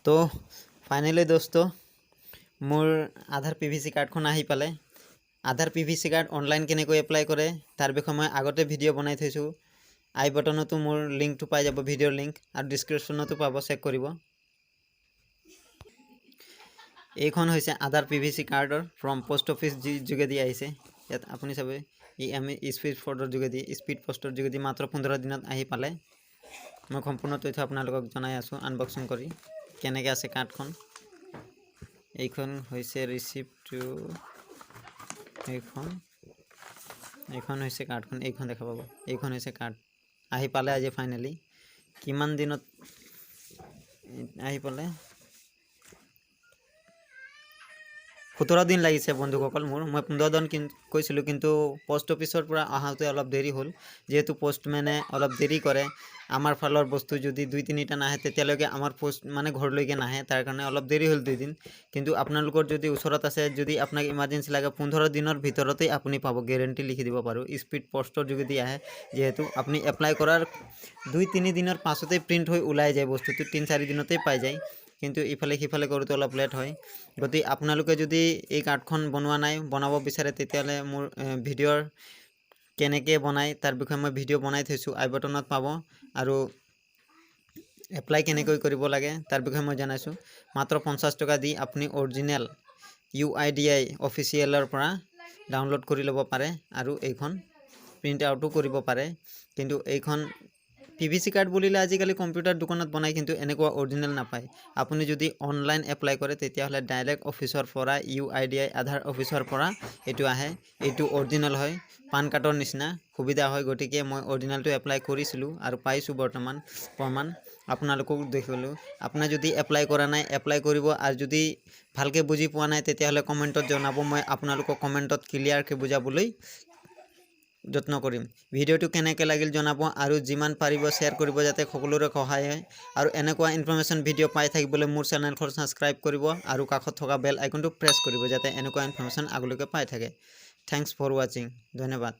तो फाइनली दोस्तों मोर आधार पीवीसी कार्डखन आहि पाले। आधार पीवीसी कार्ड ऑनलाइन केनेको एप्लाई करे तार विषय मैं आगते भिडिओ बनाई थैसु। आई बटनतो मोर लिंक पाई जाब भिडिओर लिंक और डिस्क्रिप्शनतो पाब चेक करिब। এইখন হৈছে আধাৰ পিভিসি কাৰ্ডৰ ফ্ৰম পোষ্ট অফিচ যোগেদি আহিছে। ইয়াত আপুনি চাবে ই আমি স্পীড ফৰ্ডৰ যোগেদি স্পীড পোষ্টৰ যোগেদি মাত্ৰ 15 দিনত আহি পালে। মই সম্পূৰ্ণ তথ্য আপোনালোকক জনাই আছোঁ আনবক্সিং কৰি কেনেকৈ আছে কাৰ্ডখন। এইখন হৈছে ৰিচিপ্টটো, এইখন হৈছে কাৰ্ডখন, এইখন দেখা পাব। এইখন হৈছে কাৰ্ড আহি পালে আজি ফাইনেলি। কিমান দিনত আহি পালে? 17 दिन लगिছে বন্ধুসকল মোৰ। মই 15 दिन কৈছিলোঁ, কিন্তু পোষ্ট অফিচৰ পৰা আহাতে অলপ দেৰি হ'ল। যেহেতু পোষ্টমেনে অলপ দেৰি কৰে, আমাৰ ফালৰ বস্তু যদি 2-3টা নাহে তেতিয়ালৈকে আমাৰ পোষ্ট মানে ঘৰলৈকে নাহে, তাৰ কাৰণে অলপ দেৰি হ'ল 2 দিন। কিন্তু আপোনালোকৰ যদি ওচৰত আছে, যদি আপোনাক ইমাৰ্জেন্সি লাগে 15 দিনৰ ভিতৰতেই আপুনি পাব, গ্যাৰেণ্টি লিখি দিব পাৰোঁ। স্পীড পোষ্টৰ যোগেদি আহে, যেহেতু আপুনি এপ্লাই কৰাৰ 2-3 দিনৰ পাছতেই প্ৰিণ্ট হৈ ওলাই যায় বস্তুটো, 3-4 দিনতেই পাই যায়। কিন্তু ইফালে সিফালে কৰোঁতে অলপ লেট হয়। গতিকে আপোনালোকে যদি এই কাৰ্ডখন বনোৱা নাই, বনাব বিচাৰে, তেতিয়াহ'লে মোৰ ভিডিঅ'ৰ কেনেকৈ বনায় তাৰ বিষয়ে মই ভিডিঅ' বনাই থৈছোঁ, আই বটনত পাব। আৰু এপ্লাই কেনেকৈ কৰিব লাগে তাৰ বিষয়ে মই জনাইছোঁ। মাত্ৰ 50 টকা দি আপুনি অৰিজিনেল UIDAI অফিচিয়েলৰ পৰা ডাউনলোড কৰি ল'ব পাৰে আৰু এইখন প্ৰিণ্ট আউটো কৰিব পাৰে। কিন্তু এইখন পিভিসি কাৰ্ড বুলিলে আজিকালি কম্পিউটাৰ দোকানত বনায়, কিন্তু এনেকুৱা অৰিজিনেল নাপায়। আপুনি যদি অনলাইন এপ্লাই কৰে তেতিয়াহ'লে ডাইৰেক্ট অফিচৰ পৰা UIDAI আধাৰ অফিচৰ পৰা এইটো আহে। এইটো অৰিজিনেল হয়, পান কাৰ্ডৰ নিচিনা সুবিধা হয়। গতিকে মই অৰিজিনেলটো এপ্লাই কৰিছিলোঁ আৰু পাইছোঁ বৰ্তমান প্ৰমাণ, আপোনালোকক দেখালোঁ। আপোনাৰ যদি এপ্লাই কৰা নাই এপ্লাই কৰিব, আৰু যদি ভালকৈ বুজি পোৱা নাই তেতিয়াহ'লে কমেণ্টত জনাব, মই আপোনালোকক কমেণ্টত ক্লিয়াৰকৈ বুজাবলৈ যত্ন কৰিম। ভিডিঅ'টো কেনেকৈ লাগিল জনাব আৰু যিমান পাৰিব শ্বেয়াৰ কৰিব, যাতে সকলোৰে সহায় হয়। আৰু এনেকুৱা ইনফৰমেশ্যন ভিডিঅ' পাই থাকিবলৈ মোৰ চেনেলখন ছাবস্ক্ৰাইব কৰিব আৰু কাষত থকা বেল আইকনটো প্ৰেছ কৰিব, যাতে এনেকুৱা ইনফৰমেশ্যন আগলৈকে পাই থাকে। থ্যাংকস ফৰ ৱাচিং, ধন্যবাদ।